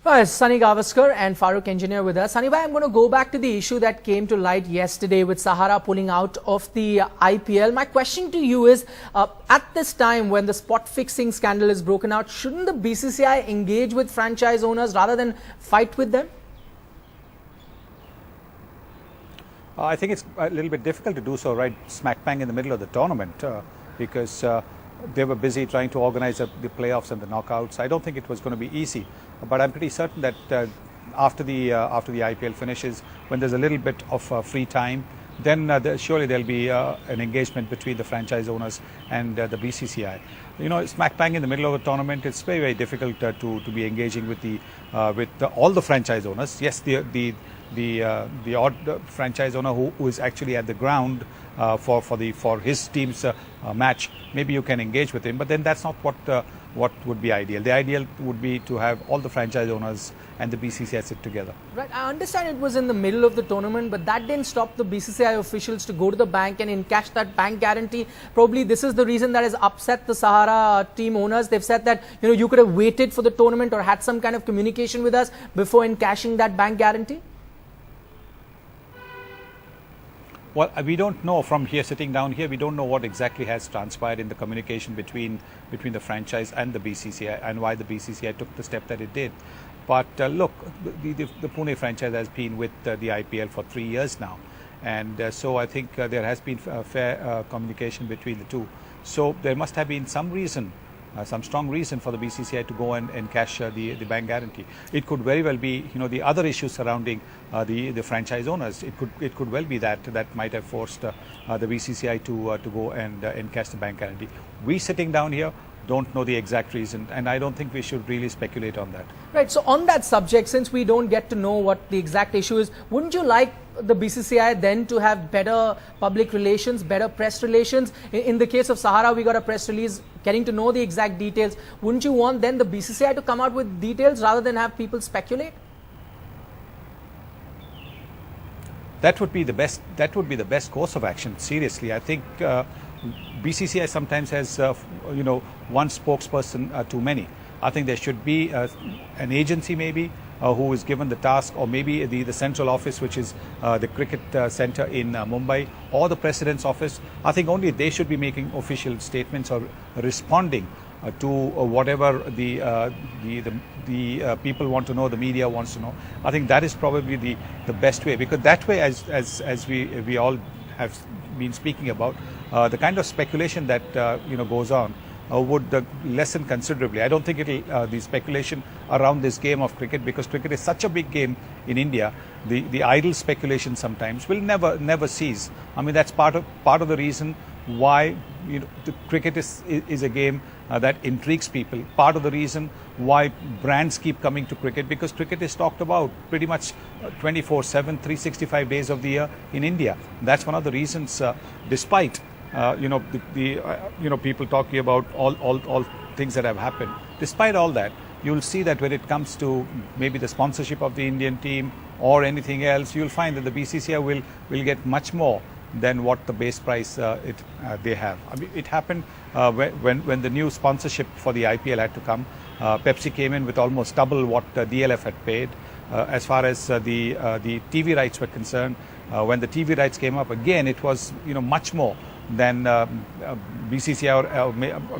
Well, Sunil Gavaskar and Farokh Engineer with us. Sunny bhai, I'm going to go back to the issue that came to light yesterday with Sahara pulling out of the IPL. My question to you is, at this time when the spot fixing scandal is broken out, shouldn't the BCCI engage with franchise owners rather than fight with them? I think it's a little bit difficult to do so right smack bang in the middle of the tournament because they were busy trying to organize the playoffs and the knockouts. I don't think it was going to be easy, but I'm pretty certain that after the IPL finishes, when there's a little bit of free time, then surely there'll be an engagement between the franchise owners and the BCCI. You know, smack bang in the middle of the tournament, it's very, very difficult to be engaging with all the franchise owners. Yes, the odd franchise owner who is actually at the ground for his team's match, maybe you can engage with him, but then that's not what would be ideal. The ideal would be to have all the franchise owners and the BCCI sit together. Right, I understand it was in the middle of the tournament, but that didn't stop the BCCI officials to go to the bank and encash that bank guarantee. Probably this is the reason that has upset the Sahara team owners. They've said that, you know, you could have waited for the tournament or had some kind of communication with us before encashing that bank guarantee. Well, we don't know from here, sitting down here, we don't know what exactly has transpired in the communication between the franchise and the BCCI and why the BCCI took the step that it did. But look, the Pune franchise has been with the IPL for 3 years now. And so I think there has been fair communication between the two. So there must have been some reason, some strong reason for the BCCI to go and cash the bank guarantee. It could very well be, you know, the other issues surrounding the franchise owners. It could well be that might have forced the BCCI to go and cash the bank guarantee. We sitting down here don't know the exact reason, and I don't think we should really speculate on that. Right. So on that subject, since we don't get to know what the exact issue is, wouldn't you like the BCCI then to have better public relations, better press relations? In the case of Sahara, we got a press release getting to know the exact details. Wouldn't you want then the BCCI to come out with details rather than have people speculate? That would be the best. That would be the best course of action. Seriously, I think BCCI sometimes has, you know, one spokesperson too many. I think there should be an agency maybe who is given the task, or maybe the central office, which is the cricket center in Mumbai, or the president's office. I think only they should be making official statements or responding to whatever the people want to know, the media wants to know. I think that is probably the best way, because that way, as we all have been speaking about, the kind of speculation that you know goes on would lessen considerably. I don't think it'll the speculation around this game of cricket, because cricket is such a big game in India. The idle speculation sometimes will never cease. I mean, that's part of the reason why, you know, the cricket is a game that intrigues people. Part of the reason why brands keep coming to cricket, because cricket is talked about pretty much 24/7, 365 days of the year in India. That's one of the reasons, despite you know you know, people talking about all things that have happened. Despite all that, you'll see that when it comes to maybe the sponsorship of the Indian team or anything else, you'll find that the BCCI will get much more than what the base price they have. I mean, it happened when the new sponsorship for the IPL had to come. Pepsi came in with almost double what DLF had paid. As far as the TV rights were concerned, when the TV rights came up again, it was, you know, much more than BCCI or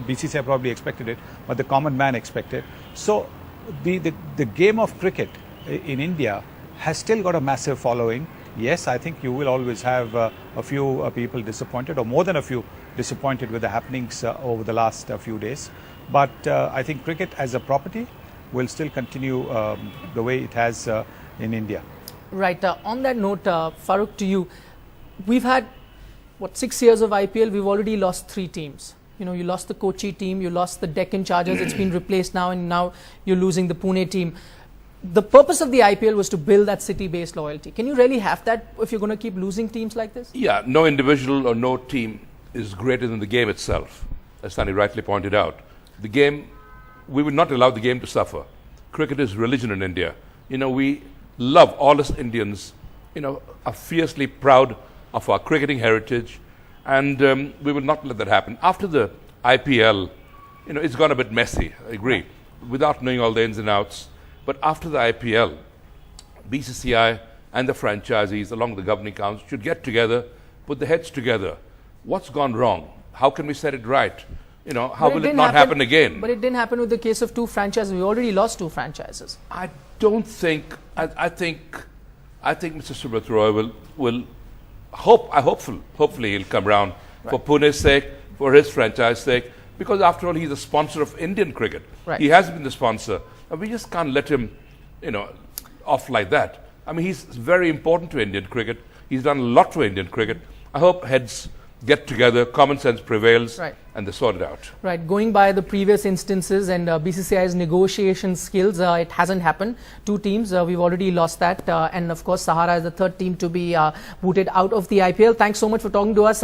BCCI probably expected it, but the common man expected. So the game of cricket in India has still got a massive following. Yes, I think you will always have a few people disappointed, or more than a few disappointed with the happenings over the last few days. But I think cricket as a property will still continue the way it has in India. Right. On that note, Farokh, to you, we've had, what, 6 years of IPL, we've already lost 3 teams. You know, you lost the Kochi team, you lost the Deccan Chargers, it's been replaced now, and now you're losing the Pune team. The purpose of the IPL was to build that city-based loyalty. Can you really have that if you're going to keep losing teams like this? Yeah, no individual or no team is greater than the game itself, as Sunny rightly pointed out. The game, we would not allow the game to suffer. Cricket is religion in India. You know, we love, all us Indians, you know, are fiercely proud of our cricketing heritage, and we will not let that happen. After the IPL, you know, it's gone a bit messy, I agree. Without knowing all the ins and outs, But after the IPL, BCCI and the franchisees, along with the governing council, should get together, put the heads together. What's gone wrong? How can we set it right? You know, how will it not happen again? But it didn't happen with the case of 2 franchises. We already lost 2 franchises. I don't think. I think Mr. Subrat Roy will hopefully he'll come round for Pune's sake, for his franchise sake, because after all he's a sponsor of Indian cricket. Right. He has been the sponsor, and we just can't let him, you know, off like that. I mean, he's very important to Indian cricket. He's done a lot for Indian cricket. I hope heads get together, common sense prevails, and they sort it out. Right. Going by the previous instances and BCCI's negotiation skills, it hasn't happened. 2 teams, we've already lost that. And of course, Sahara is the 3rd team to be booted out of the IPL. Thanks so much for talking to us.